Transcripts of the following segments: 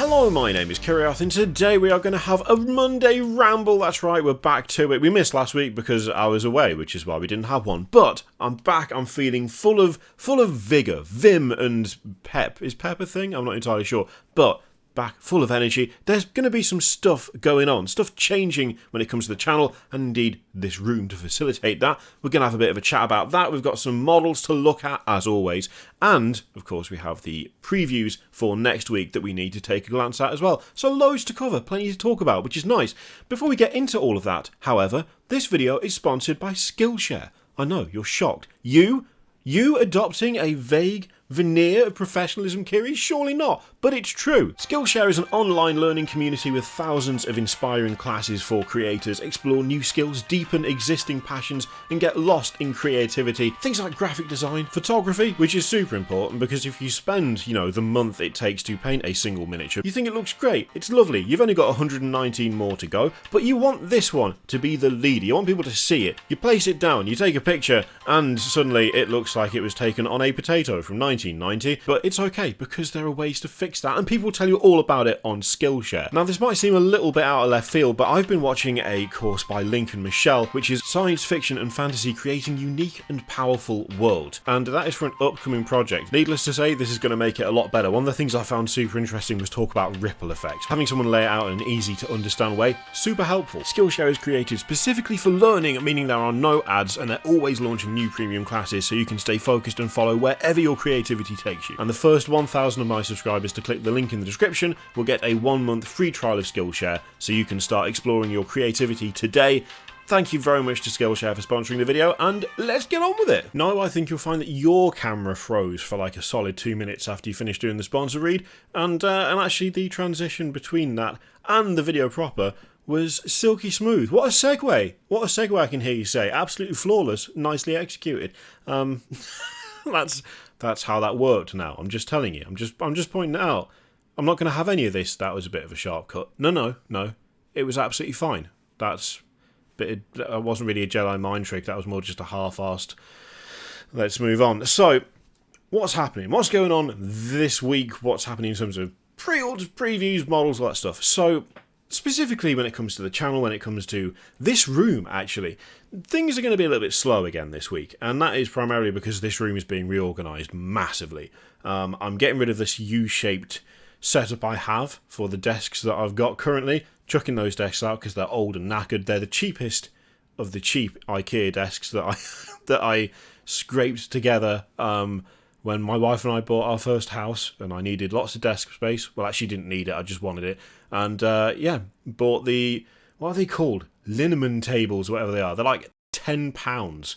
Hello, my name is Kiriath, and today we are going to have a Monday ramble. That's right, we're back to it. We missed last week because I was away, which is why we didn't have one. But I'm back. I'm feeling full of vigour, vim, and pep. Is pep a thing? I'm not entirely sure. But back full of energy. There's going to be some stuff going on, stuff changing when it comes to the channel, and indeed this room to facilitate that. We're going to have a bit of a chat about that. We've got some models to look at, as always, and of course we have the previews for next week that we need to take a glance at as well. So loads to cover, plenty to talk about, which is nice. Before we get into all of that, however, this video is sponsored by Skillshare. I know, you're shocked. You adopting a vague veneer of professionalism, Kiri? Surely not, but it's true. Skillshare is an online learning community with thousands of inspiring classes for creators. Explore new skills, deepen existing passions, and get lost in creativity. Things like graphic design, photography, which is super important because if you spend, the month it takes to paint a single miniature, you think it looks great, it's lovely, you've only got 119 more to go, but you want this one to be the leader. You want people to see it. You place it down, you take a picture, and suddenly it looks like it was taken on a potato from 1990, but it's okay because there are ways to fix that, and people tell you all about it on Skillshare. Now, this might seem a little bit out of left field, but I've been watching a course by Link and Michelle, which is science fiction and fantasy creating unique and powerful world, and that is for an upcoming project. Needless to say, this is going to make it a lot better. One of the things I found super interesting was talk about ripple effects. Having someone lay it out in an easy to understand way, super helpful. Skillshare is created specifically for learning, meaning there are no ads, and they're always launching new premium classes so you can stay focused and follow wherever your creativity takes you. And the first 1,000 of my subscribers to click the link in the description will get a 1-month free trial of Skillshare so you can start exploring your creativity today. Thank you very much to Skillshare for sponsoring the video, and let's get on with it. Now, I think you'll find that your camera froze for like a solid 2 minutes after you finished doing the sponsor read, and actually the transition between that and the video proper was silky smooth. What a segue! What a segue, I can hear you say. Absolutely flawless, nicely executed. That's how that worked now. I'm just telling you. I'm just pointing it out. I'm not going to have any of this. That was a bit of a sharp cut. No. It was absolutely fine. That wasn't really a Jedi mind trick. That was more just a half-assed. Let's move on. So, what's happening? What's going on this week? What's happening in terms of pre-orders, previews, models, all that stuff? So, specifically when it comes to the channel, when it comes to this room, actually, things are going to be a little bit slow again this week, and that is primarily because this room is being reorganised massively. I'm getting rid of this U-shaped setup I have for the desks that I've got currently, chucking those desks out because they're old and knackered. They're the cheapest of the cheap IKEA desks that I scraped together when my wife and I bought our first house, and I needed lots of desk space. Well, actually didn't need it, I just wanted it. And bought the, what are they called? Linneman tables, whatever they are. They're like £10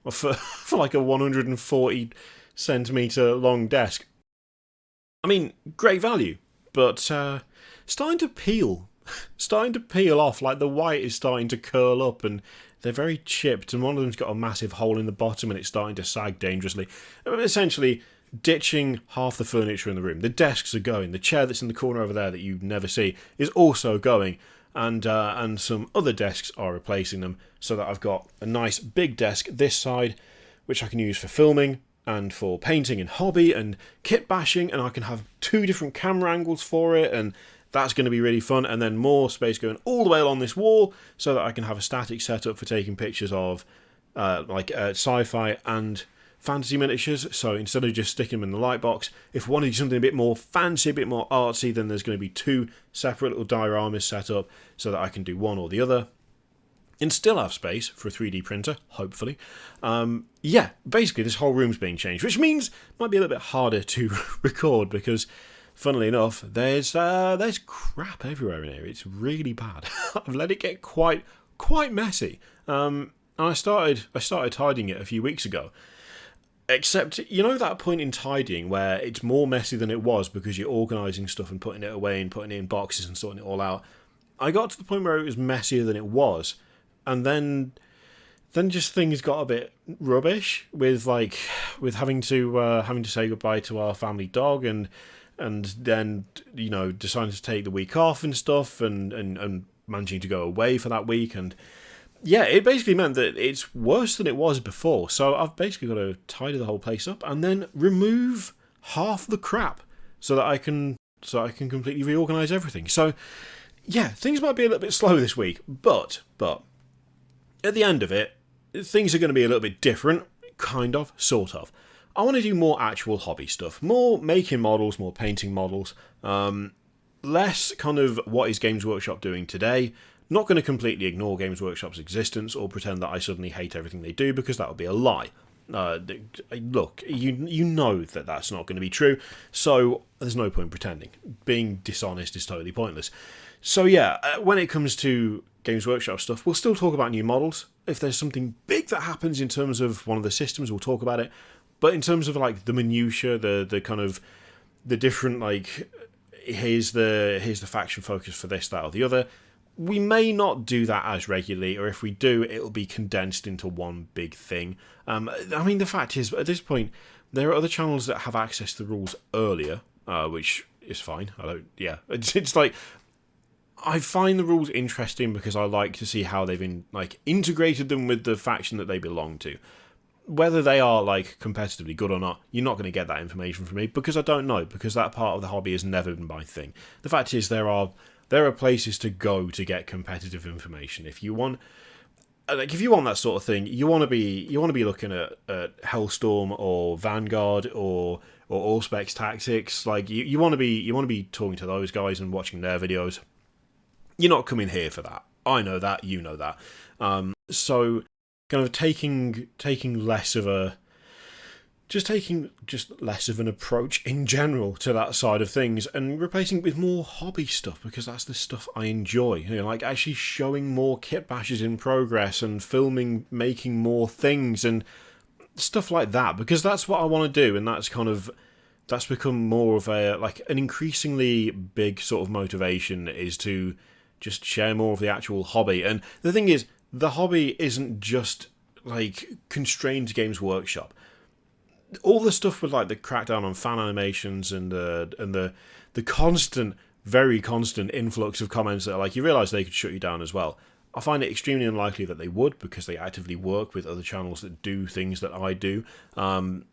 for like a 140 centimetre long desk. I mean, great value, but starting to peel off. Like the white is starting to curl up, and they're very chipped, and one of them's got a massive hole in the bottom and it's starting to sag dangerously. Essentially ditching half the furniture in the room. The desks are going. The chair that's in the corner over there that you never see is also going, and some other desks are replacing them, so that I've got a nice big desk this side, which I can use for filming and for painting and hobby and kit bashing, and I can have 2 different camera angles for it, and that's going to be really fun. And then more space going all the way along this wall so that I can have a static setup for taking pictures of sci-fi and fantasy miniatures. So instead of just sticking them in the light box, if I want to do something a bit more fancy, a bit more artsy, then there's going to be 2 separate little dioramas set up so that I can do one or the other and still have space for a 3D printer, hopefully. Basically this whole room's being changed, which means it might be a little bit harder to record because, funnily enough, there's crap everywhere in here. It's really bad. I've let it get quite messy. And I started tidying it a few weeks ago. Except, that point in tidying where it's more messy than it was because you're organising stuff and putting it away and putting it in boxes and sorting it all out. I got to the point where it was messier than it was, and then just things got a bit rubbish with having to say goodbye to our family dog and then deciding to take the week off and stuff and managing to go away for that week, and yeah, it basically meant that it's worse than it was before. So I've basically got to tidy the whole place up and then remove half the crap so that I can so I can completely reorganise everything. So, yeah, things might be a little bit slow this week, but at the end of it, things are going to be a little bit different, kind of, sort of. I want to do more actual hobby stuff, more making models, more painting models, less kind of what is Games Workshop doing today. Not going to completely ignore Games Workshop's existence or pretend that I suddenly hate everything they do, because that would be a lie. Look, you know that that's not going to be true, so there's no point pretending. Being dishonest is totally pointless. So yeah, when it comes to Games Workshop stuff, we'll still talk about new models. If there's something big that happens in terms of one of the systems, we'll talk about it. But in terms of like the minutiae, the kind of the different, like, here's the faction focus for this, that, or the other, we may not do that as regularly, or if we do, it'll be condensed into one big thing. I mean, the fact is, at this point, there are other channels that have access to the rules earlier, which is fine. It's like, I find the rules interesting because I like to see how they've integrated them with the faction that they belong to. Whether they are like competitively good or not, you're not going to get that information from me, because I don't know, because that part of the hobby has never been my thing. The fact is, there are places to go to get competitive information. If you want that sort of thing, you want to be looking at Hellstorm or Vanguard or Allspecs Tactics. Like, you want to be talking to those guys and watching their videos. You're not coming here for that. I know that, you know that. So kind of taking less of a just less of an approach in general to that side of things, and replacing it with more hobby stuff, because that's the stuff I enjoy. You know, like actually showing more kit bashes in progress and filming, making more things and stuff like that, because that's what I want to do, and that's become more of an increasingly big sort of motivation, is to just share more of the actual hobby. And the thing is, the hobby isn't just like constrained to Games Workshop. All the stuff with like the crackdown on fan animations and the constant, very constant influx of comments that are like, you realise they could shut you down as well. I find it extremely unlikely that they would, because they actively work with other channels that do things that I do. And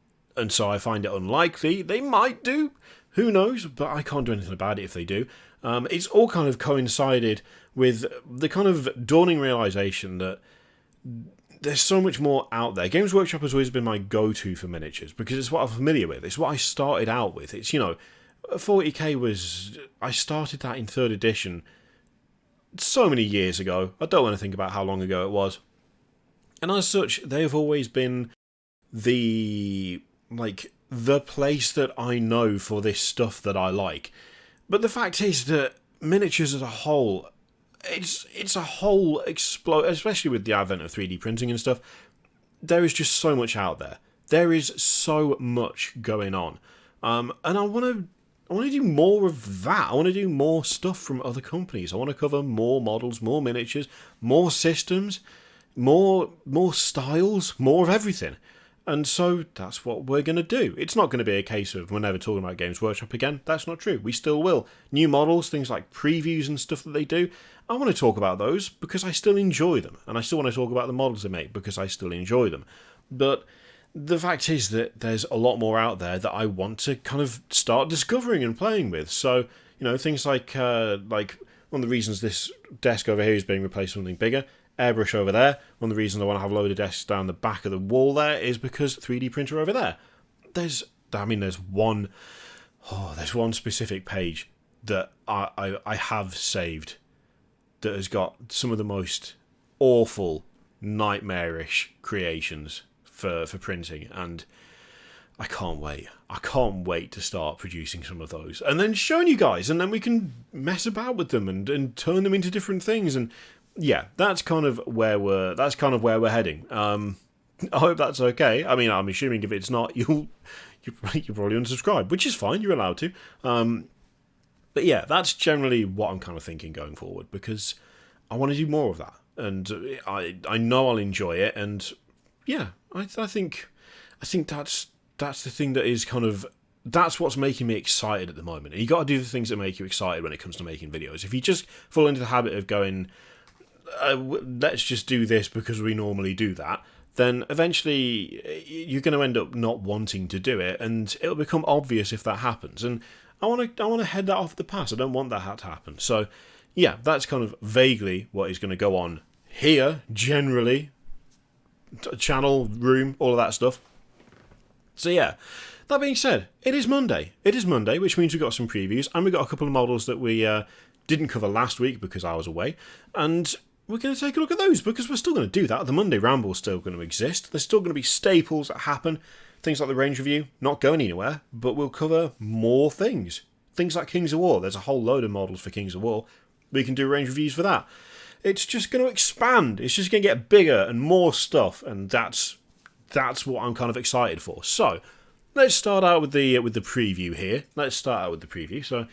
so I find it unlikely. They might do, who knows, but I can't do anything about it if they do. It's all kind of coincided with the kind of dawning realisation that there's so much more out there. Games Workshop has always been my go-to for miniatures, because it's what I'm familiar with. It's what I started out with. It's, 40k was... I started that in 3rd edition so many years ago. I don't want to think about how long ago it was. And as such, they've always been the place that I know for this stuff that I like. But the fact is that miniatures as a whole, it's a whole explode, especially with the advent of 3D printing and stuff. There is just so much out there. There is so much going on, and I want to do more of that. I want to do more stuff from other companies. I want to cover more models, more miniatures, more systems, more styles, more of everything. And so that's what we're going to do. It's not going to be a case of we're never talking about Games Workshop again. That's not true. We still will. New models, things like previews and stuff that they do, I want to talk about those because I still enjoy them. And I still want to talk about the models they make because I still enjoy them. But the fact is that there's a lot more out there that I want to kind of start discovering and playing with. So, things like one of the reasons this desk over here is being replaced with something bigger, airbrush over there. One of the reasons I want to have a load of desks down the back of the wall there is because 3D printer over there. There's one specific page that I have saved that has got some of the most awful, nightmarish creations for printing, and I can't wait. I can't wait to start producing some of those and then showing you guys, and then we can mess about with them and turn them into different things. And yeah, that's kind of where we're heading. I hope that's okay. I mean, I'm assuming if it's not, you'll probably unsubscribe, which is fine. You're allowed to. But yeah, that's generally what I'm kind of thinking going forward, because I want to do more of that, and I know I'll enjoy it. And yeah, I think that's the thing that is kind of, that's what's making me excited at the moment. And you got to do the things that make you excited when it comes to making videos. If you just fall into the habit of going, let's just do this because we normally do that, then eventually you're going to end up not wanting to do it, and it'll become obvious if that happens. And I want to head that off at the pass. I don't want that to happen. So, yeah, that's kind of vaguely what is going to go on here, generally. Channel, room, all of that stuff. So, yeah. That being said, it is Monday. It is Monday, which means we've got some previews, and we've got a couple of models that we didn't cover last week because I was away, and we're going to take a look at those because we're still going to do that. The Monday Ramble is still going to exist. There's still going to be staples that happen. Things like the range review, not going anywhere, but we'll cover more things. Things like Kings of War. There's a whole load of models for Kings of War. We can do range reviews for that. It's just going to expand. It's just going to get bigger and more stuff, and that's what I'm kind of excited for. So, let's start out with the preview here. So,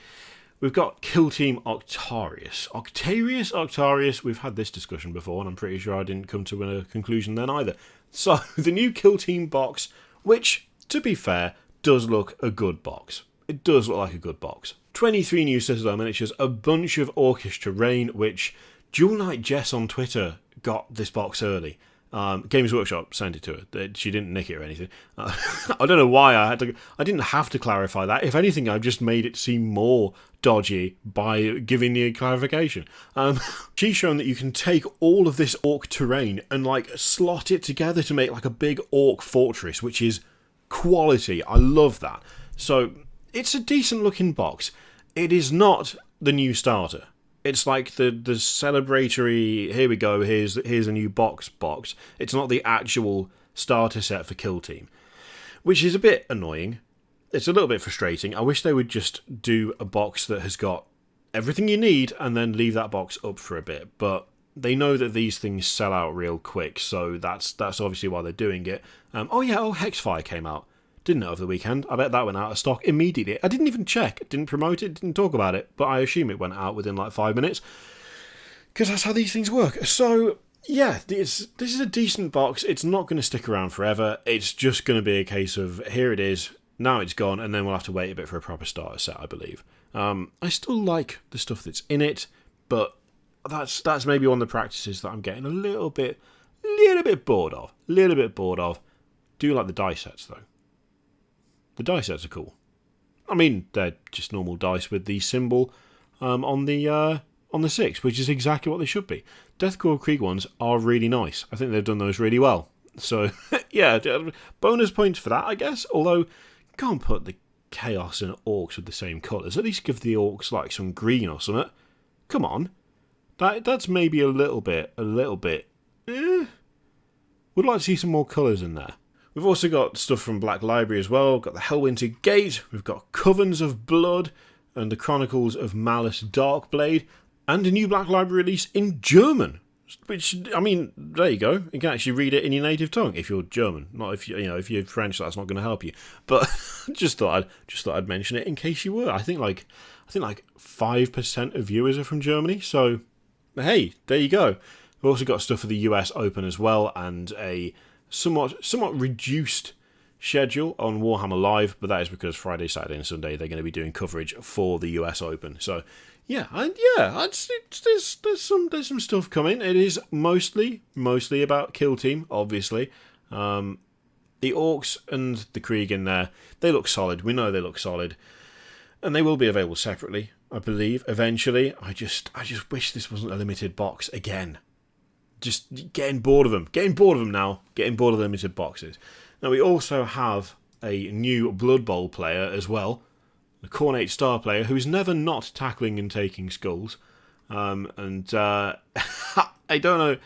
we've got Kill Team Octarius. Octarius. We've had this discussion before, and I'm pretty sure I didn't come to a conclusion then either. So, the new Kill Team box, which, to be fair, does look a good box. It does look like a good box. 23 new Citadel miniatures, a bunch of Orcish terrain, which Jewel Knight Jess on Twitter got this box early. Games Workshop sent it to her. She didn't nick it or anything. I don't know why I didn't have to clarify that. If anything, I've just made it seem more dodgy by giving the clarification. She's shown that you can take all of this orc terrain and slot it together to make a big orc fortress, which is quality. I love that. So it's a decent looking box. It is not the new starter. It's like the celebratory, here we go, here's a new box. It's not the actual starter set for Kill Team, which is a bit annoying. It's a little bit frustrating. I wish they would just do a box that has got everything you need and then leave that box up for a bit. But they know that these things sell out real quick, so that's obviously why they're doing it. Hexfire came out. Didn't know over the weekend. I bet that went out of stock immediately. I didn't even check. Didn't promote it. Didn't talk about it. But I assume it went out within 5 minutes. Because that's how these things work. So, yeah, this is a decent box. It's not going to stick around forever. It's just going to be a case of, here it is, now it's gone, and then we'll have to wait a bit for a proper starter set, I believe. I still like the stuff that's in it, but that's maybe one of the practices that I'm getting a little bit bored of. Do like the die sets, though. The die sets are cool. I mean, they're just normal dice with the symbol on the 6, which is exactly what they should be. Deathcore Krieg ones are really nice. I think they've done those really well. So, yeah, bonus points for that, I guess. Although, can't put the Chaos and Orcs with the same colours. At least give the Orcs some green or something. Come on. That's maybe a little bit. Would like to see some more colours in there. We've also got stuff from Black Library as well. We've got the Hellwinter Gate. We've got Covens of Blood and the Chronicles of Malice Darkblade. And a new Black Library release in German. Which, I mean, there you go. You can actually read it in your native tongue if you're German. Not if if you're French, that's not going to help you. But just thought I'd mention it in case you were. I think 5% of viewers are from Germany. So, hey, there you go. We've also got stuff for the US Open as well, and a somewhat reduced schedule on Warhammer Live, but that is because Friday, Saturday, and Sunday they're going to be doing coverage for the US Open. So there's some stuff coming. It is mostly about Kill Team, obviously. The Orcs and the Krieg in there, they look solid. We know they look solid, and they will be available separately, I believe, eventually. I just wish this wasn't a limited box again. Just getting bored of them. Getting bored of limited boxes. Now, we also have a new Blood Bowl player as well. A Cornate Star player who's never not tackling and taking skulls. I don't know.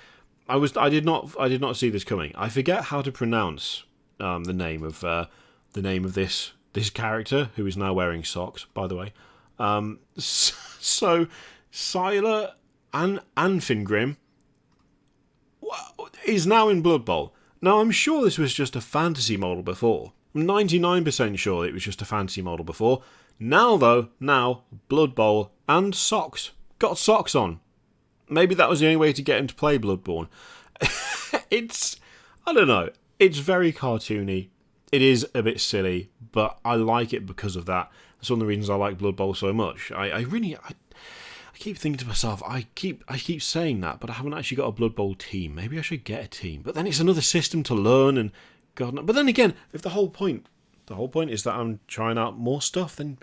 I did not see this coming. I forget how to pronounce the name of this character, who is now wearing socks, by the way. So Sylar and Anfingrim is now in Blood Bowl. Now, I'm sure this was just a fantasy model before. I'm 99% sure it was just a fantasy model before. Now, Blood Bowl and socks. Got socks on. Maybe that was the only way to get him to play Bloodborne. I don't know. It's very cartoony. It is a bit silly, but I like it because of that. That's one of the reasons I like Blood Bowl so much. I keep thinking to myself, I keep saying that, but I haven't actually got a Blood Bowl team. Maybe I should get a team. But then it's another system to learn, and God. But then again, if the whole point is that I'm trying out more stuff, then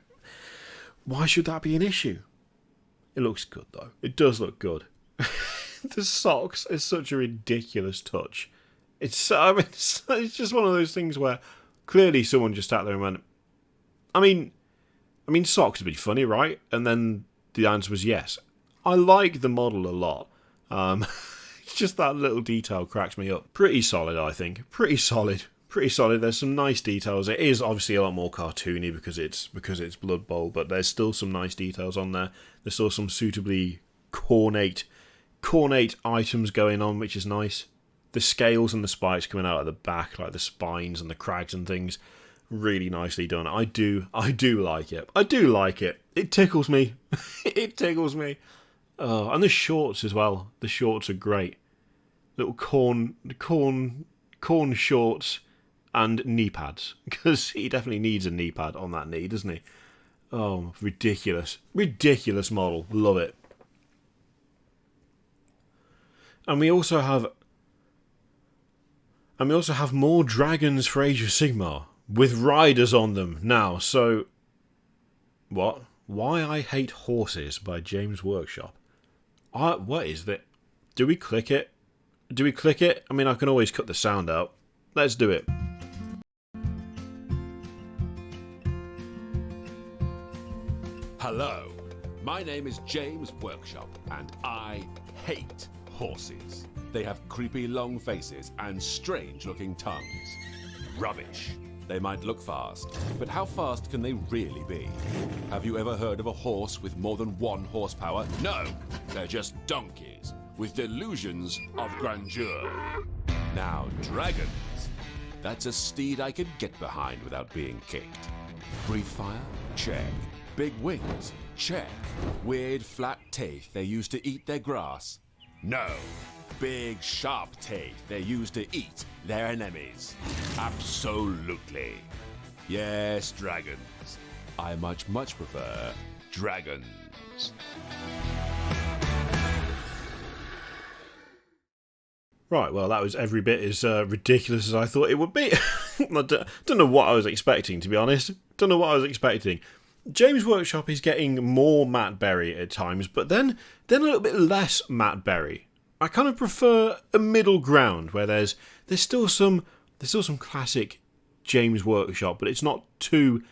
Why should that be an issue? It looks good, though. It does look good. The socks is such a ridiculous touch. It's just one of those things where clearly someone just sat there and went, I mean, socks would be funny, right? And then the answer was yes. I like the model a lot. It's just that little detail cracks me up. Pretty solid, I think. Pretty solid. There's some nice details. It is obviously a lot more cartoony because it's Blood Bowl, but there's still some nice details on there. There's still some suitably cornate items going on, which is nice. The scales and the spikes coming out at the back, like the spines and the crags and things, really nicely done. I do like it. It tickles me. It tickles me. Oh, and the shorts as well. The shorts are great. Little corn shorts and knee pads, because he definitely needs a knee pad on that knee, doesn't he? Oh, ridiculous model. Love it. And we also have more dragons for Age of Sigmar with riders on them now. So, what? Why I Hate Horses by James Workshop. What is that? Do we click it? I mean, I can always cut the sound out. Let's do it. Hello, my name is James Workshop, and I hate horses. They have creepy long faces and strange-looking tongues. Rubbish. They might look fast, but how fast can they really be? Have you ever heard of a horse with more than 1 horsepower? No, they're just donkeys with delusions of grandeur. Now, dragons. That's a steed I could get behind without being kicked. Brief fire? Check. Big wings? Check. Weird flat teeth they use to eat their grass? No. Big sharp teeth they use to eat their enemies? Absolutely. Yes, dragons. I much prefer dragons. Right, well, that was every bit as ridiculous as I thought it would be. I don't know what I was expecting, to be honest. James Workshop is getting more Matt Berry at times, but then a little bit less Matt Berry. I kind of prefer a middle ground where there's still some classic James Workshop, but it's not too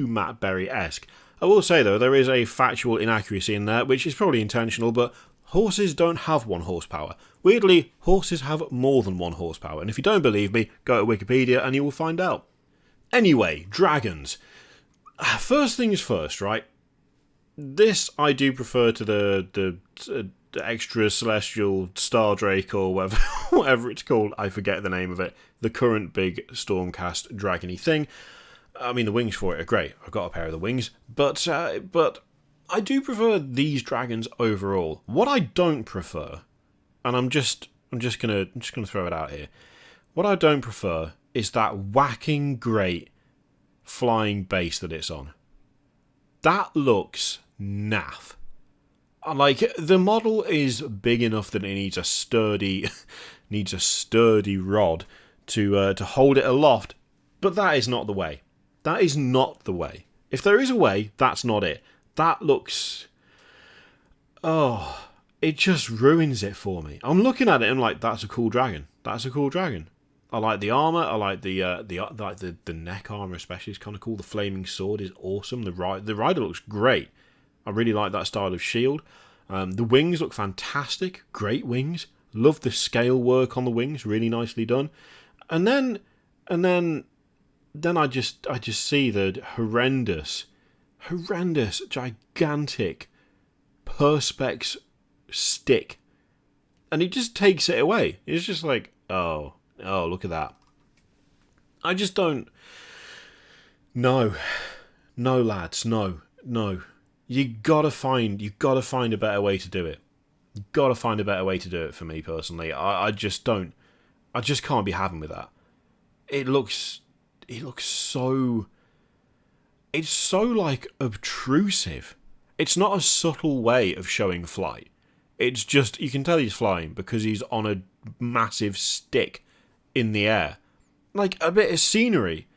Matt Berry-esque. I will say though, there is a factual inaccuracy in there, which is probably intentional, but horses don't have 1 horsepower. Weirdly, horses have more than 1 horsepower, and if you don't believe me, go to Wikipedia and you will find out. Anyway, dragons. First things first, right? This I do prefer to the extra celestial Stardrake or whatever it's called. I forget the name of it. The current big Stormcast dragony thing. I mean, the wings for it are great. I've got a pair of the wings, but I do prefer these dragons overall. What I don't prefer, and I'm just gonna throw it out here. What I don't prefer is that whacking great flying base that it's on. That looks naff. Like, the model is big enough that it needs a sturdy rod to hold it aloft, but that is not the way. That is not the way. If there is a way, that's not it. That looks... Oh, it just ruins it for me. I'm looking at it and I'm like, that's a cool dragon. That's a cool dragon. I like the armour. I like the neck armour especially. It's kind of cool. The flaming sword is awesome. The rider looks great. I really like that style of shield. The wings look fantastic. Great wings. Love the scale work on the wings. Really nicely done. And then I just see the horrendous, gigantic perspex stick, and he just takes it away. It's just like, oh, look at that. I just don't. No, lads, no. You gotta find a better way to do it. You gotta find a better way to do it for me personally. I just don't. I just can't be having with that. It looks so. It's so like obtrusive. It's not a subtle way of showing flight. It's just, you can tell he's flying because he's on a massive stick in the air. Like a bit of scenery,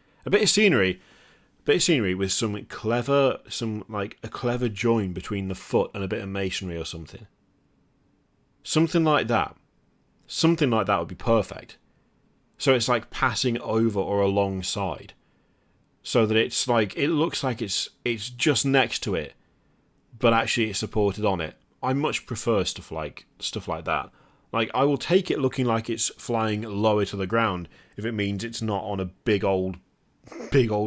Bit of scenery with some clever, a clever join between the foot and a bit of masonry or something. Something like that. Something like that would be perfect. So it's like passing over or alongside. So that it's like, it looks like it's just next to it, but actually it's supported on it. I much prefer stuff like that. Like, I will take it looking like it's flying lower to the ground if it means it's not on a big old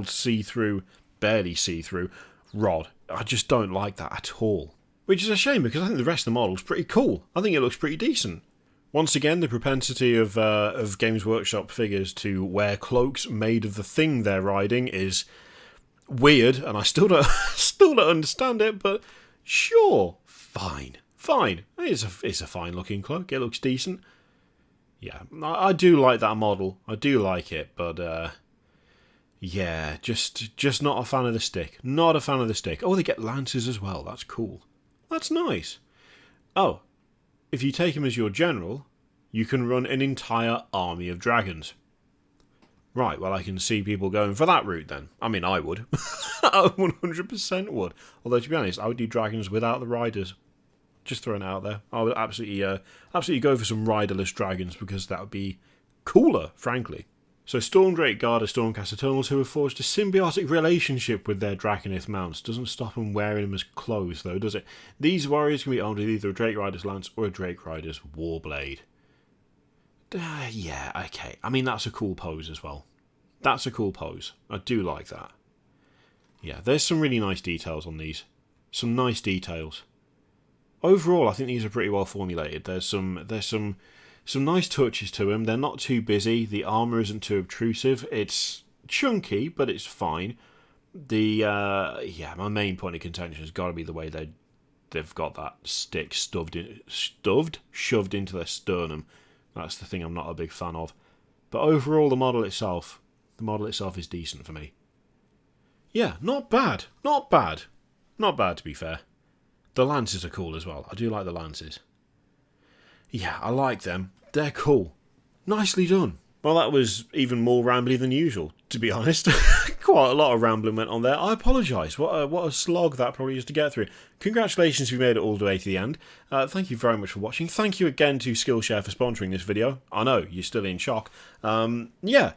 see-through, barely see-through rod. I just don't like that at all. Which is a shame, because I think the rest of the model's pretty cool. I think it looks pretty decent. Once again, the propensity of Games Workshop figures to wear cloaks made of the thing they're riding is weird, and I still don't understand it, but sure, fine. It's a fine looking cloak. It looks decent. Yeah, I do like that model. I do like it, but yeah, just not a fan of the stick. Not a fan of the stick. Oh, they get lances as well. That's cool. That's nice. Oh, if you take him as your general, you can run an entire army of dragons. Right, well, I can see people going for that route then. I mean, I would. I 100% would. Although, to be honest, I would do dragons without the riders. Just throwing it out there. I would absolutely go for some riderless dragons, because that would be cooler, frankly. So Stormdrake Guard are Stormcast Eternals who have forged a symbiotic relationship with their Draconith mounts. Doesn't stop them wearing them as clothes, though, does it? These warriors can be armed with either a Drake Rider's Lance or a Drake Rider's Warblade. Yeah, okay. I mean, that's a cool pose as well. That's a cool pose. I do like that. Yeah, there's some really nice details on these. Some nice details. Overall, I think these are pretty well formulated. There's some nice touches to them. They're not too busy. The armour isn't too obtrusive. It's chunky, but it's fine. My main point of contention has got to be the way they've got that stick shoved into their sternum. That's the thing I'm not a big fan of. But overall, the model itself is decent for me. Yeah, not bad. Not bad to be fair. The lances are cool as well. I do like the lances. Yeah, I like them. They're cool. Nicely done. Well, that was even more rambly than usual, to be honest. Quite a lot of rambling went on there. I apologise. What a slog that probably is to get through. Congratulations if you made it all the way to the end. Thank you very much for watching. Thank you again to Skillshare for sponsoring this video. I know, you're still in shock. Yeah.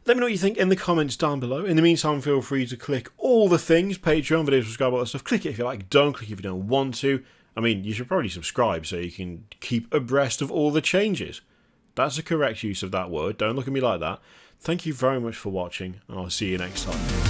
Let me know what you think in the comments down below. In the meantime, feel free to click all the things, Patreon, video, subscribe, all that stuff. Click it if you like, don't click if you don't want to. I mean, you should probably subscribe so you can keep abreast of all the changes. That's the correct use of that word. Don't look at me like that. Thank you very much for watching, and I'll see you next time.